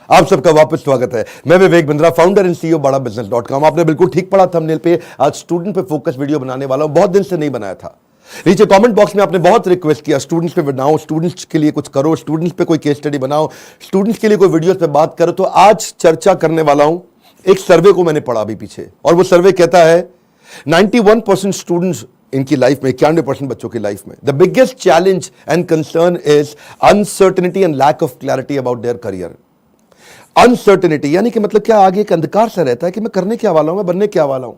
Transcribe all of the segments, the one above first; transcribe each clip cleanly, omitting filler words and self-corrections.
आप सबका वापस स्वागत है। मैं Vivek Bindra, founder and CEO बड़ा बिजनेस.com। आपने बिल्कुल ठीक पढ़ा थंबनेल पे। आज स्टूडेंट पे फोकस वीडियो बनाने वाला हूं, बहुत दिन से नहीं बनाया था। नीचे कमेंट बॉक्स में आपने बहुत रिक्वेस्ट किया स्टूडेंट्स पे बनाओ, स्टूडेंट्स के लिए कुछ करो, स्टूडेंट्स पे कोई केस स्टडी बनाओ, स्टूडेंट्स के लिए कोई वीडियोस पे बात करो। तो आज चर्चा करने वाला हूं एक सर्वे को मैंने पढ़ा अभी पीछे, और वो सर्वे कहता है 91% स्टूडेंट्स इनकी लाइफ में, 91% बच्चों की लाइफ में, the biggest challenge and concern is uncertainty and lack of clarity about their career. Uncertainty यानी कि मतलब क्या, आगे एक अंधकार सा रहता है कि मैं करने क्या वाला हूं, मैं बनने क्या वाला हूं।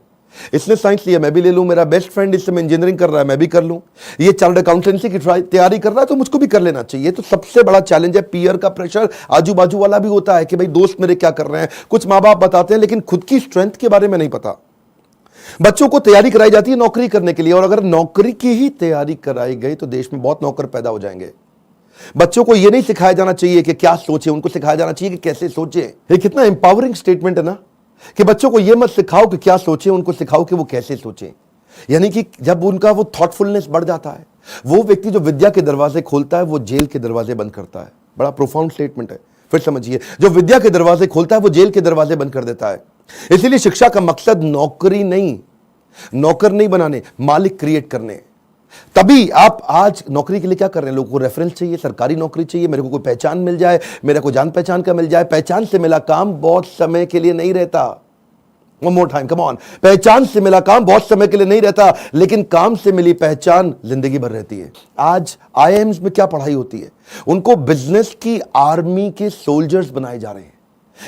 इसने साइंस लिया, मैं भी ले लूं। मेरा बेस्ट फ्रेंड इस समय इंजीनियरिंग कर रहा है, मैं भी कर लूं। ये चार्टर्ड अकाउंटेंसी की तैयारी कर रहा है, तो मुझको भी कर लेना चाहिए। तो सबसे बड़ा चैलेंज है पीयर का प्रेशर। आजू बाजू वाला भी होता है कि भाई दोस्त मेरे क्या कर रहे हैं, कुछ माँ बाप बताते हैं, लेकिन खुद की स्ट्रेंथ के बारे में नहीं पता। बच्चों को तैयारी कराई जाती है नौकरी करने के लिए, और अगर नौकरी की ही तैयारी कराई गई तो देश में बहुत नौकर पैदा हो जाएंगे। बच्चों को यह नहीं सिखाया जाना चाहिए कि क्या सोचे, उनको सिखाया जाना चाहिए कि कैसे सोचे। ये कितना एम्पावरिंग स्टेटमेंट है ना, कि बच्चों को यह मत सिखाओ कि क्या सोचे, उनको सिखाओ कि वो कैसे सोचे। यानी कि जब उनका वो थॉटफुलनेस बढ़ जाता है, वो व्यक्ति जो विद्या के दरवाजे खोलता है वो जेल के दरवाजे बंद करता है। बड़ा प्रोफाउंड स्टेटमेंट है, फिर समझिए। जो विद्या के दरवाजे खोलता है वो जेल के दरवाजे बंद कर देता है। इसीलिए शिक्षा का मकसद नौकरी नहीं, नौकर नहीं बनाने, मालिक क्रिएट करने। तभी आप आज नौकरी के लिए क्या कर रहे हैं, लोगों को रेफरेंस चाहिए, सरकारी नौकरी चाहिए, मेरे को कोई पहचान मिल जाए, मेरा कोई जान पहचान का मिल जाए। पहचान से मिला काम बहुत समय के लिए नहीं रहता। One more time, come on. पहचान से मिला काम बहुत समय के लिए नहीं रहता, लेकिन काम से मिली पहचान जिंदगी भर रहती है। आज आईआईएम्स में क्या पढ़ाई होती है, उनको बिजनेस की आर्मी के सोल्जर्स बनाए जा रहे हैं।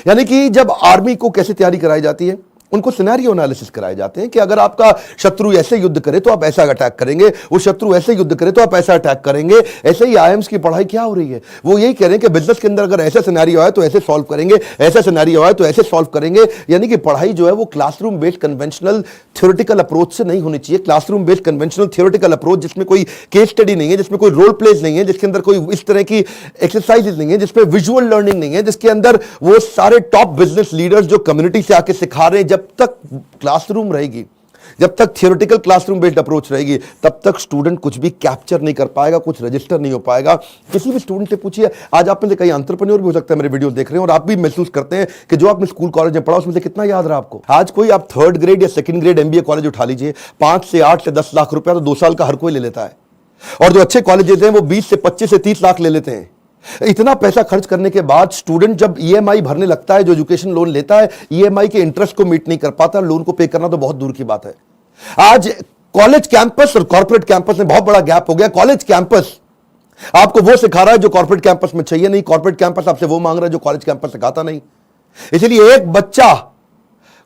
यानी कि जब आर्मी को कैसे तैयारी कराई जाती है, उनको सिनेरियो एनालिसिस कराए जाते हैं कि अगर आपका शत्रु ऐसे युद्ध करे तो आप ऐसा अटैक करेंगे, वो शत्रु ऐसे युद्ध करे तो आप ऐसा अटैक करेंगे। ऐसे ही आईएम्स की पढ़ाई क्या हो रही है, वो यही कह रहे हैं कि बिजनेस के अंदर अगर ऐसा सिनेरियो आए तो ऐसे सॉल्व करेंगे, ऐसा सिनेरियो आए तो ऐसे सॉल्व करेंगे। यानी कि पढ़ाई जो है वो classroom based conventional theoretical approach से नहीं होनी चाहिए। Classroom based conventional theoretical approach जिसमें कोई केस स्टडी नहीं है, जिसमें कोई रोल प्लेज नहीं है, जिसके अंदर कोई इस तरह की एक्सरसाइजेज नहीं है, जिसमें विजुअल लर्निंग नहीं है, जिसके अंदर वो सारे टॉप बिजनेस लीडर्स जो कम्युनिटी से आके सिखा रहे हैं। जब तक क्लासरूम रहेगी, जब तक थियोरेटिकल क्लासरूम बेस्ड अप्रोच रहेगी, तब तक स्टूडेंट कुछ भी कैप्चर नहीं कर पाएगा, कुछ रजिस्टर नहीं हो पाएगा। किसी भी स्टूडेंट से पूछिए, आज आप में से कई एंटरप्रेन्योर भी हो सकता है मेरे वीडियो देख रहे हैं, और आप भी महसूस करते हैं कि जो आपने स्कूल कॉलेज में पढ़ा उसमें से कितना याद रहा आपको। आज कोई आप 3rd ग्रेड या 2nd ग्रेड MBA कॉलेज उठा लीजिए, 5 से 8 से 10 लाख रुपया तो 2 साल का हर कोई ले लेता है, और जो अच्छे कॉलेजेस हैं वो 20 से 25 से 30 लाख ले लेते हैं। इतना पैसा खर्च करने के बाद स्टूडेंट जब ईएमआई भरने लगता है, जो एजुकेशन लोन लेता है, ईएमआई के इंटरेस्ट को मीट नहीं कर पाता, लोन को पे करना तो बहुत दूर की बात है। आज कॉलेज कैंपस और कॉर्पोरेट कैंपस में बहुत बड़ा गैप हो गया। कॉलेज कैंपस आपको वो सिखा रहा है जो कॉर्पोरेट कैंपस में चाहिए नहीं, कॉर्पोरेट कैंपस आपसे वो मांग रहा है जो कॉलेज कैंपस सिखाता नहीं। इसलिए एक बच्चा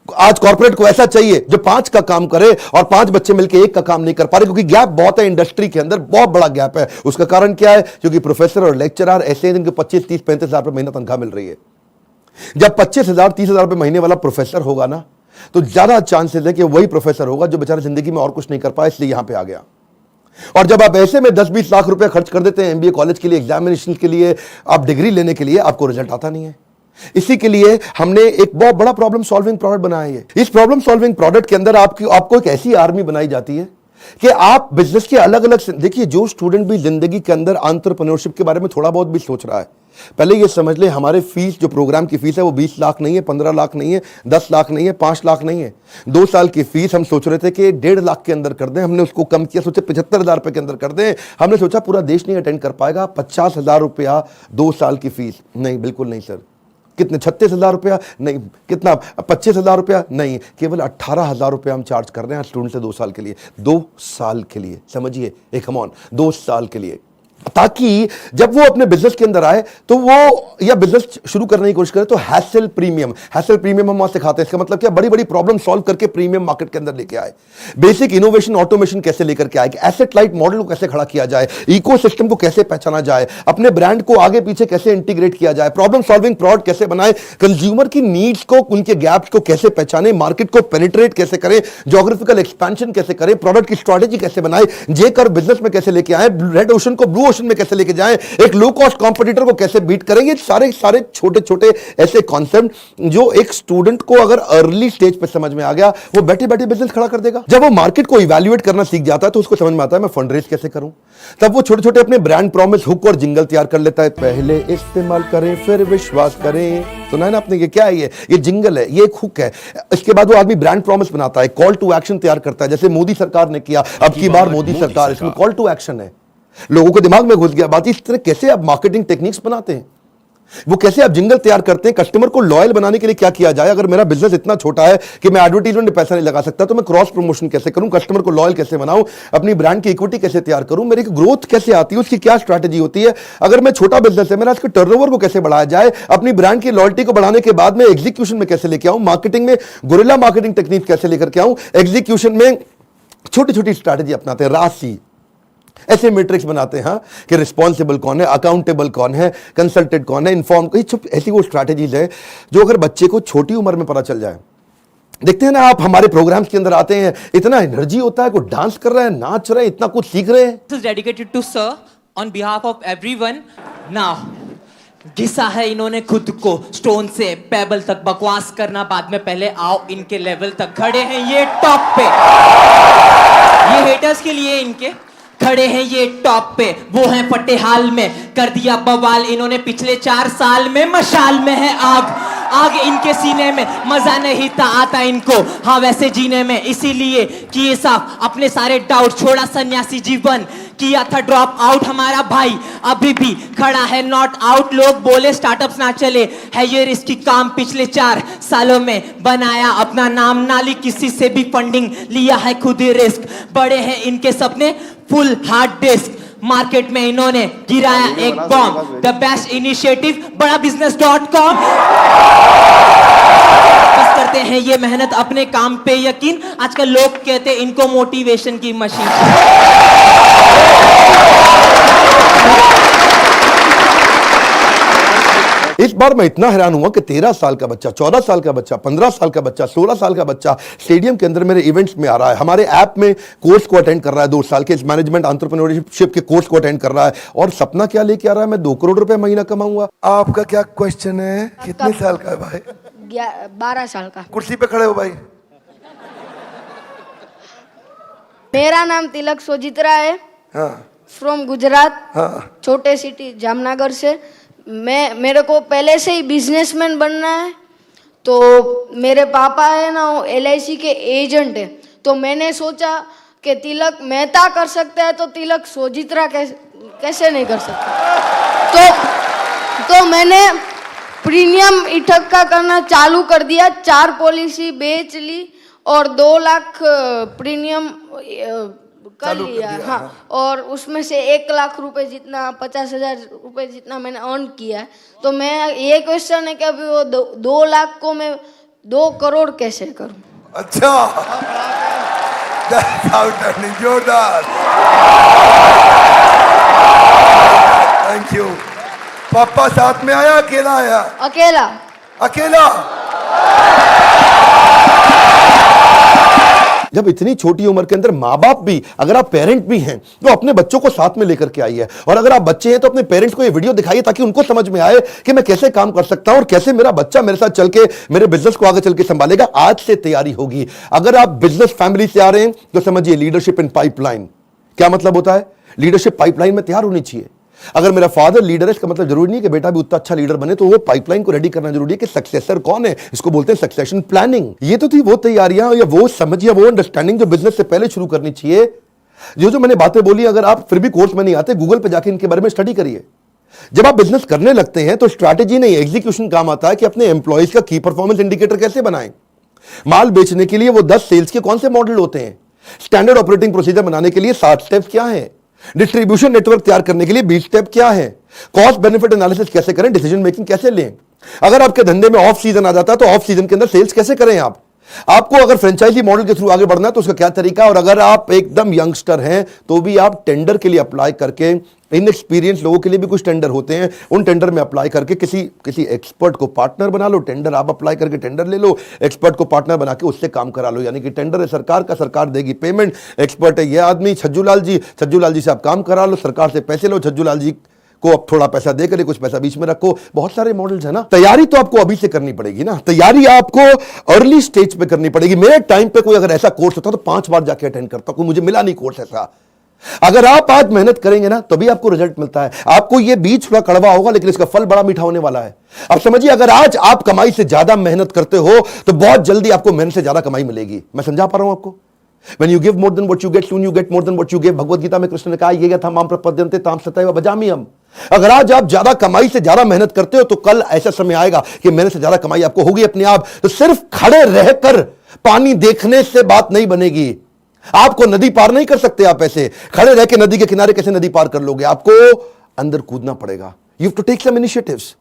आज कॉर्पोरेट को ऐसा चाहिए जो 5 का काम करे, और 5 बच्चे मिलकर 1 का काम नहीं कर पा रहे, क्योंकि गैप बहुत है इंडस्ट्री के अंदर, बहुत बड़ा गैप है। उसका कारण क्या है, क्योंकि प्रोफेसर और लेक्चरर ऐसे हैं जिनको 25, 30, 35 हजार रुपए महीना तनख्वाह मिल रही है। जब 25,000, 30,000 रुपए महीने वाला प्रोफेसर होगा ना, तो ज्यादा चांसेस है कि वही प्रोफेसर होगा जो बेचारा जिंदगी में और कुछ नहीं कर पाया, इसलिए यहां पे आ गया। और जब आप ऐसे में 10-20 लाख रुपए खर्च कर देते हैं MBA कॉलेज के लिए, एग्जामिनेशन के लिए, आप डिग्री लेने के लिए, आपको रिजल्ट आता नहीं है। इसी के लिए हमने एक बहुत बड़ा प्रॉब्लम सॉल्विंग प्रोडक्ट बनाया है। इस प्रॉब्लम सॉल्विंग प्रोडक्ट के अंदर आपको एक ऐसी आर्मी बनाई जाती है कि आप बिजनेस के अलग अलग, देखिए जो स्टूडेंट भी जिंदगी के अंदर एंटरप्रेन्योरशिप के बारे में थोड़ा बहुत भी सोच रहा है, पहले ये समझ ले हमारे फीस, जो प्रोग्राम की फीस है वो 20 लाख नहीं है, 15 लाख नहीं है, 10 लाख नहीं है, 5 लाख नहीं है। 2 साल की फीस हम सोच रहे थे कि 1.5 लाख के अंदर कर दें, हमने उसको कम किया, सोचे 75,000 रुपए के अंदर कर दें। हमने सोचा पूरा देश नहीं अटेंड कर पाएगा, 50,000 रुपया 2 साल की फीस। नहीं, बिल्कुल नहीं सर। कितने, 36,000 रुपया? नहीं। कितना, 25,000 रुपया? नहीं। केवल 18,000 रुपया हम चार्ज कर रहे हैं स्टूडेंट से 2 साल के लिए। 2 साल के लिए, समझिए, एक कम ऑन, 2 साल के लिए, ताकि जब वो अपने बिजनेस के अंदर आए तो वो, या बिजनेस शुरू करने की कोशिश करे तो हैसल प्रीमियम हम वहां सिखाते हैं। इसका मतलब क्या, बड़ी बड़ी प्रॉब्लम सॉल्व करके प्रीमियम मार्केट के अंदर लेके आए, बेसिक इनोवेशन ऑटोमेशन कैसे लेकर के आए, एसेट लाइट मॉडल को कैसे खड़ा किया जाए, इकोसिस्टम को कैसे पहचाना जाए, अपने ब्रांड को आगे पीछे कैसे इंटीग्रेट किया जाए, प्रॉब्लम सॉल्विंग प्रोडक्ट कैसे बनाए, कंज्यूमर की नीड्स को, उनके गैप्स को कैसे पहचाने, मार्केट को पेनिट्रेट कैसे करें, ज्योग्राफिकल एक्सपेंशन कैसे करें, प्रोडक्ट की स्ट्रेटेजी कैसे बनाए, जेकर बिजनेस में कैसे लेके आए, रेड ओशन को ब्लू प्रमोशन में कैसे लेके जाएं, एक लो कॉस्ट कॉम्पिटिटर को कैसे बीट करेंगे, सारे सारे छोटे छोटे ऐसे कॉन्सेप्ट जो एक स्टूडेंट को अगर अर्ली स्टेज पे समझ में आ गया, वो बैठे बैठे बिजनेस खड़ा कर देगा। जब वो मार्केट को इवैल्यूएट करना सीख जाता है तो उसको समझ में आता है मैं फंड रेज कैसे करूं। तब वो छोटे छोटे अपने ब्रांड प्रॉमिस, हुक और जिंगल तैयार कर लेता है। पहले इस्तेमाल करें फिर विश्वास करें, सुना है ना आपने? ये क्या है? ये जिंगल है, ये एक हुक है। इसके बाद वो आदमी ब्रांड प्रॉमिस बनाता है, कॉल टू एक्शन तैयार करता है, जैसे मोदी सरकार ने किया, अब की बार मोदी सरकार, इसमें कॉल टू एक्शन है। लोगों के दिमाग में घुस गया बात। इस तरह कैसे आप मार्केटिंग टेक्निक्स बनाते हैं, वो कैसे आप जिंगल तैयार करते हैं, कस्टमर को लॉयल बनाने के लिए क्या किया जाए। अगर मेरा बिजनेस इतना छोटा है कि मैं एडवर्टाइजमेंट में पैसा नहीं लगा सकता, तो मैं क्रॉस प्रमोशन कैसे करूं, कस्टमर को लॉयल कैसे बनाऊं, अपनी ब्रांड की इक्विटी कैसे तैयार करूं, मेरी ग्रोथ कैसे आती है, उसकी क्या स्ट्रैटेजी होती है। अगर मैं छोटा बिजनेस है मेरा, इसके टर्नओवर को कैसे बढ़ाया जाए, अपनी ब्रांड की लॉयल्टी को बढ़ाने के बाद में एग्जीक्यूशन में कैसे लेके आऊं, मार्केटिंग में गुरिल्ला मार्केटिंग टेक्निक कैसे लेकर के आऊं, एग्जीक्यूशन में छोटी छोटी स्ट्रैटेजी अपनाते हैं, राशि ऐसे मैट्रिक्स बनाते हैं कि रिस्पॉन्सिबल कौन है, अकाउंटेबल कौन है, कंसल्टेंट कौन है, इन्फॉर्म। ऐसी वो स्ट्रैटेजीज है जो अगर बच्चे को छोटी उम्र में पता चल जाए। देखते हैं ना आप, हमारे प्रोग्राम्स के अंदर आते हैं, इतना एनर्जी होता है, कोई डांस कर रहा है, नाच रहा है, इतना कुछ सीख रहे हैं। This is dedicated to sir on behalf of everyone. Now, घिसा है इन्होंने खुद को स्टोन से पेबल तक, बकवास करना बाद में, पहले आओ इनके लेवल तक। खड़े हैं ये टॉप पे, ये हेटर्स के लिए इनके खड़े हैं ये टॉप पे, वो हैं फटे हाल में, कर दिया बवाल इन्होंने पिछले 4 साल में। मशाल में है आग, आग इनके सीने में, मजा नहीं था आता इनको हाँ वैसे जीने में, इसीलिए किए साफ अपने सारे डाउट, छोड़ा सन्यासी जीवन, किया था ड्रॉप आउट हमारा भाई, अभी भी खड़ा है नॉट आउट। लोग बोले स्टार्टअप्स ना चले, है ये रिस्की काम, पिछले 4 सालों में बनाया अपना नाम, नाली किसी से भी फंडिंग, लिया है खुद ही रिस्क, बड़े हैं इनके सपने फुल हार्ड डिस्क, मार्केट में इन्होंने गिराया एक बॉम्ब, द बेस्ट इनिशिएटिव बड़ा business.com। बस करते हैं ये मेहनत अपने काम पे यकीन, आजकल लोग कहते हैं इनको मोटिवेशन की मशीन। इस बार मैं इतना हैरान हुआ कि 13 साल का बच्चा, 14 साल का बच्चा, 15 साल का बच्चा, 16 साल का बच्चा स्टेडियम के अंदर मेरे इवेंट्स में आ रहा है, हमारे ऐप में कोर्स को अटेंड कर रहा है, 2 साल के मैनेजमेंट एंटरप्रेन्योरशिप के कोर्स को अटेंड कर रहा है, और सपना क्या लेके आ रहा है, मैं 2 करोड़ रुपए महीना कमाऊंगा। आपका क्या क्वेश्चन है? कितने साल का है भाई? 12 साल का। कुर्सी पे खड़े हो भाई। मेरा नाम तिलक सोजित्रा है, हाँ, फ्रॉम गुजरात, हाँ, छोटे सिटी जामनगर से। मेरे को पहले से ही बिजनेसमैन बनना है, तो मेरे पापा है ना वो LIC के एजेंट है, तो मैंने सोचा कि तिलक मेहता कर सकता है तो तिलक सोजित्रा कैसे नहीं कर सकता। तो मैंने प्रीमियम इकट्ठा करना चालू कर दिया, 4 पॉलिसी बेच ली और 2 लाख प्रीमियम कर लिया। हाँ, और उसमें से 1 लाख रुपए जितना, 50,000 रुपए जितना मैंने अर्न किया है। तो मैं ये क्वेश्चन है कि अभी वो 2 लाख को मैं 2 करोड़ कैसे करूं? अच्छा, जोरदार, थैंक यू। पापा साथ में आया, अकेला आया? अकेला। अकेला। जब इतनी छोटी उम्र के अंदर माँ बाप भी, अगर आप पेरेंट भी हैं तो अपने बच्चों को साथ में लेकर के आइए, और अगर आप बच्चे हैं तो अपने पेरेंट्स को ये वीडियो दिखाइए ताकि उनको समझ में आए कि मैं कैसे काम कर सकता हूं और कैसे मेरा बच्चा मेरे साथ चल के मेरे बिजनेस को आगे चल के संभालेगा। आज से तैयारी होगी। अगर आप बिजनेस फैमिली से आ रहे हैं तो समझिए लीडरशिप इन पाइपलाइन। क्या मतलब होता है? लीडरशिप पाइपलाइन में तैयार होनी चाहिए। अगर मेरा फादर लीडर है, इसका मतलब जरूरी नहीं कि बेटा भी उतना अच्छा लीडर बने, तो वो पाइपलाइन को रेडी करना जरूरी है कि सक्सेसर कौन है, इसको बोलते हैं सक्सेशन प्लानिंग। ये तो थी वो तैयारियां या वो समझ या वो अंडरस्टैंडिंग जो बिजनेस से पहले शुरू करनी चाहिए। जो मैंने बातें बोली, अगर आप फिर भी कोर्स में नहीं आते, गूगल पे जाके इनके बारे में स्टडी करिए। जब आप बिजनेस करने लगते हैं तो स्ट्रैटेजी नहीं, एग्जीक्यूशन काम आता है कि अपने एम्प्लॉइज का की परफॉर्मेंस इंडिकेटर कैसे बनाएं। माल बेचने के लिए वो 10 सेल्स के कौन से मॉडल होते हैं, स्टैंडर्ड ऑपरेटिंग प्रोसीजर बनाने के लिए 7 स्टेप्स क्या है, डिस्ट्रीब्यूशन नेटवर्क तैयार करने के लिए 20 स्टेप क्या है, कॉस्ट बेनिफिट एनालिसिस कैसे करें, डिसीजन मेकिंग कैसे लें। अगर आपके धंधे में ऑफ सीजन आ जाता है तो ऑफ सीजन के अंदर सेल्स कैसे करें आप, आपको अगर फ्रेंचाइजी मॉडल के थ्रू आगे बढ़ना है तो उसका क्या तरीका है, और अगर आप एकदम यंगस्टर हैं तो भी आप टेंडर के लिए अप्लाई करके, इनएक्सपीरियंस लोगों के लिए भी कुछ टेंडर होते हैं, उन टेंडर में अप्लाई करके किसी एक्सपर्ट को पार्टनर बना लो। टेंडर आप अप्लाई करके टेंडर ले लो, एक्सपर्ट को पार्टनर बना के उससे काम करा लो। यानी कि टेंडर है सरकार का, सरकार देगी पेमेंट, एक्सपर्ट है ये आदमी छज्जू लाल जी से आप काम करा लो, सरकार से पैसे लो, छज्जू लाल जी को अब थोड़ा पैसा दे करे, कुछ पैसा बीच में रखो। बहुत सारे मॉडल्स है ना। तैयारी तो आपको अभी से करनी पड़ेगी ना, तैयारी आपको अर्ली स्टेज पे करनी पड़ेगी। मेरे टाइम पे कोई अगर ऐसा कोर्स होता तो 5 बार जाके अटेंड करता, कोई मुझे मिला नहीं कोर्स ऐसा। अगर आप आज मेहनत करेंगे ना तभी आपको रिजल्ट मिलता है। आपको ये बीज थोड़ा कड़वा होगा लेकिन इसका फल बड़ा मीठा होने वाला है। अब समझिए, अगर आज आप कमाई से ज्यादा मेहनत करते हो तो बहुत जल्दी आपको मेहनत से ज्यादा कमाई मिलेगी। मैं समझा पा रहा हूं आपको? When you give more than what you get, soon you get more than what you give। Bhagavad Gita में कृष्ण ने कहा, ये यथा माम प्रपद्यन्ते ताम सतैव भजाम्यहम्। अगर आज आप ज्यादा कमाई से ज्यादा मेहनत करते हो तो कल ऐसा समय आएगा कि मेहनत से ज्यादा कमाई आपको होगी अपने आप। तो सिर्फ खड़े रहकर पानी देखने से बात नहीं बनेगी। आपको नदी पार नहीं कर सकते आप ऐसे खड़े रह के। नदी के किनारे कैसे नदी पार कर लोगे? आपको अंदर कूदना पड़ेगा। You have to take some initiatives.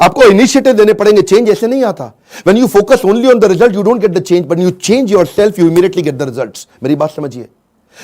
आपको इनिशिएटिव देने पड़ेंगे। चेंज ऐसे नहीं आता। When you focus only on the result you don't get the change, but you change yourself you immediately get the results. मेरी बात समझिए।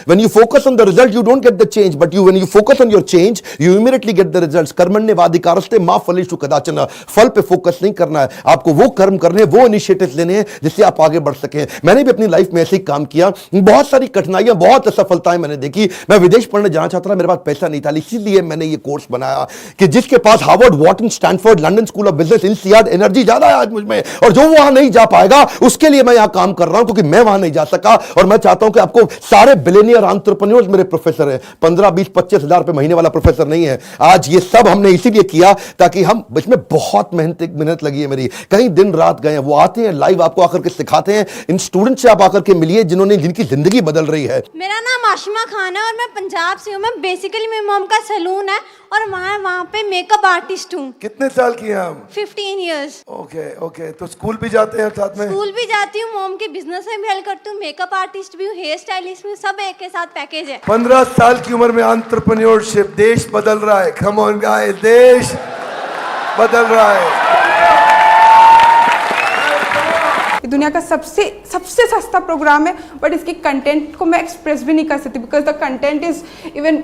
When you focus on the result, you don't get the change, but when you focus on your change, you immediately get the results। कर्मण्येवाधिकारस्ते मा फलेषु कदाचन। फल पे focus नहीं करना है आपको, वो कर्म करने, वो इनिशिएटिव लेने हैं जिससे आप आगे बढ़ सकें। मैंने भी अपनी लाइफ में ऐसे ही काम किया, बहुत सारी कठिनाइयां, बहुत असफलताएं मैंने देखी। मैं विदेश पढ़ने जाना चाहता था, मेरे पास पैसा नहीं था, इसीलिए मैंने ये कोर्स बनाया कि जिसके पास Harvard, Wharton, Stanford, London School of Business, INSEAD energy ज्यादा है आज मुझ में, और जो वहां नहीं जा पाएगा उसके लिए मैं यहां काम कर रहा हूं, क्योंकि मैं वहां नहीं जा सका। और मैं चाहता हूं कि आपको सारे बिलियनियर एंटरप्रेन्योर्स मेरे प्रोफेसर हैं। 15, 20, 25 हजार रुपए महीने वाला प्रोफेसर नहीं है। आज ये सब हमने इसीलिए किया ताकि हम, इसमें बहुत मेहनत लगी है मेरी, कई दिन रात गए हैं। वो आते हैं लाइव, आपको आकर के सिखाते हैं। इन स्टूडेंट से आप आकर के मिलिए जिनकी जिंदगी बदल रही है। मेरा नाम आशिमा खान है और मैं पंजाब से हूँ। मैं बेसिकली मेरी मॉम का सैलून है और वहाँ पे मेकअप आर्टिस्ट हूँ। कितने साल की हैं आप? 15 इयर्स। ओके। तो स्कूल भी जाते हैं साथ में? स्कूल भी जाती हूँ, मॉम के बिजनेस में भी हेल्प करती हूँ, मेकअप आर्टिस्ट भी हूँ, हेयर स्टाइलिस्ट भी हूँ, सब एक के साथ पैकेज है। 15 साल की उम्र में एंटरप्रेन्योरशिप, देश बदल रहा है। कम ऑन गाइस, देश बदल रहा है। ये दुनिया का सबसे सस्ता प्रोग्राम है, बट इसकी कंटेंट को मैं एक्सप्रेस भी नहीं कर सकती because the content is even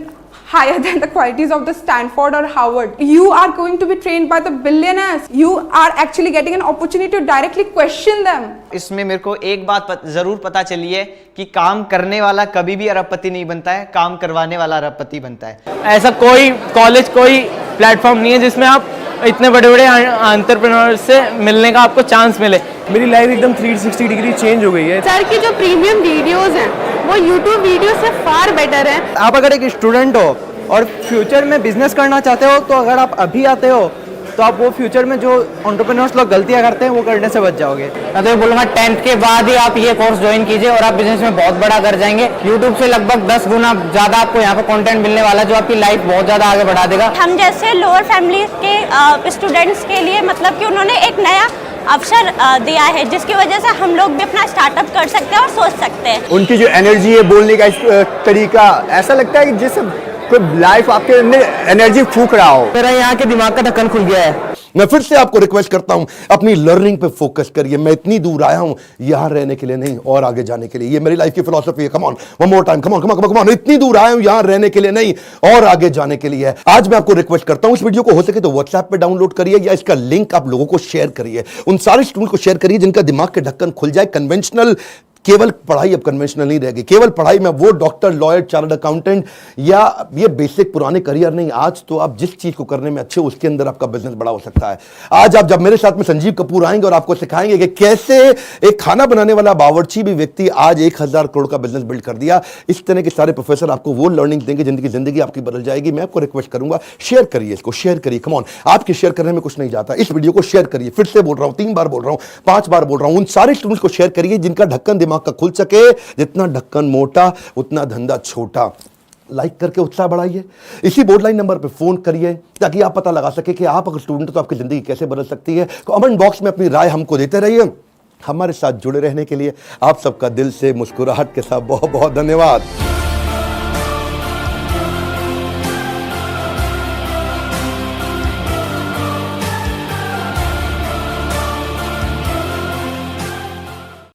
higher than the qualities of the Stanford or Harvard. You are going to be trained by the billionaires. You are actually getting an opportunity to directly question them. इसमें मेरे को एक बात जरूर पता चली है कि काम करने वाला कभी भी अरबपति नहीं बनता है, काम करवाने वाला अरबपति बनता है। ऐसा कोई कॉलेज, कोई प्लेटफॉर्म नहीं है जिसमें आप इतने बड़े बड़े एंटरप्रेन्योर से मिलने का आपको चांस मिले। मेरी लाइफ एकदम 360 डिग्री चेंज हो गई है। सर की जो प्रीमियम वीडियोस हैं वो YouTube वीडियो से फार बेटर हैं। आप अगर एक स्टूडेंट हो और फ्यूचर में बिजनेस करना चाहते हो तो अगर आप अभी आते हो तो आप वो फ्यूचर में जो एंटरप्रेन्योर्स लोग गलतियां करते हैं वो करने से बच जाओगे। मैं तो बोलूँगा 10th के बाद ही आप ये कोर्स ज्वाइन कीजिए और आप बिजनेस में बहुत बड़ा कर जाएंगे। YouTube से लगभग 10 गुना ज़्यादा आपको यहाँ पे कंटेंट मिलने वाला है जो आपकी लाइफ बहुत ज़्यादा आगे बढ़ा देगा। हम जैसे लोअर फैमिली के स्टूडेंट्स के लिए मतलब कि उन्होंने एक नया अवसर दिया है जिसकी वजह से हम लोग भी अपना स्टार्टअप कर सकते हैं और सोच सकते हैं। उनकी जो एनर्जी है, बोलने का तरीका, ऐसा लगता है कि जैसे कोई लाइफ आपके अंदर एनर्जी फूंक रहा हो। मेरा यहाँ के दिमाग का ढक्कन खुल गया है। मैं फिर से आपको रिक्वेस्ट करता हूं, अपनी लर्निंग पे फोकस करिए। मैं इतनी दूर आया हूं यहां रहने के लिए नहीं, और आगे जाने के लिए। ये मेरी लाइफ की फिलॉसफी है। Come on, one more time, come on. इतनी दूर आया हूं यहां रहने के लिए नहीं, और आगे जाने के लिए है। आज मैं आपको रिक्वेस्ट करता हूं, इस वीडियो को हो सके तो व्हाट्सएप पे डाउनलोड करिए या इसका लिंक आप लोगों को शेयर करिए। उन सारे स्टूडेंट को शेयर करिए जिनका दिमाग के ढक्कन खुल जाए। कन्वेंशनल केवल पढ़ाई अब कन्वेंशनल नहीं रहेगी। केवल पढ़ाई में वो डॉक्टर, लॉयर, चार्टर्ड अकाउंटेंट या ये बेसिक पुराने करियर नहीं। आज तो आप जिस चीज को करने में अच्छे उसके अंदर आपका बिजनेस बड़ा हो सकता है। आज आप जब मेरे साथ में संजीव कपूर आएंगे और आपको सिखाएंगे कि कैसे एक खाना बनाने वाला बावर्ची भी व्यक्ति आज 1000 करोड़ का बिजनेस बिल्ड कर दिया। इस तरह के सारे प्रोफेसर आपको वो लर्निंग देंगे जिंदगी आपकी बदल जाएगी। मैं आपको रिक्वेस्ट करूंगा, शेयर करिए इसको, शेयर करिए। कम ऑन, आपके शेयर करने में कुछ नहीं जाता। इस वीडियो को शेयर करिए। फिर से बोल रहा हूं, 3 बार बोल रहा हूं, 5 बार बोल रहा हूं। उन सारे स्टूडेंट्स को शेयर करिए जिनका ढक्कन दिमाग का खुल सके। जितना ढक्कन मोटा उतना धंधा छोटा। लाइक करके उत्साह बढ़ाइए। इसी बोर्ड लाइन नंबर पे फोन करिए ताकि आप पता लगा सके कि आप अगर स्टूडेंट हो तो आपकी जिंदगी कैसे बदल सकती है। कमेंट बॉक्स में अपनी राय हमको देते रहिए। हमारे साथ जुड़े रहने के लिए आप सबका दिल से मुस्कुराहट के साथ बहुत बहुत धन्यवाद।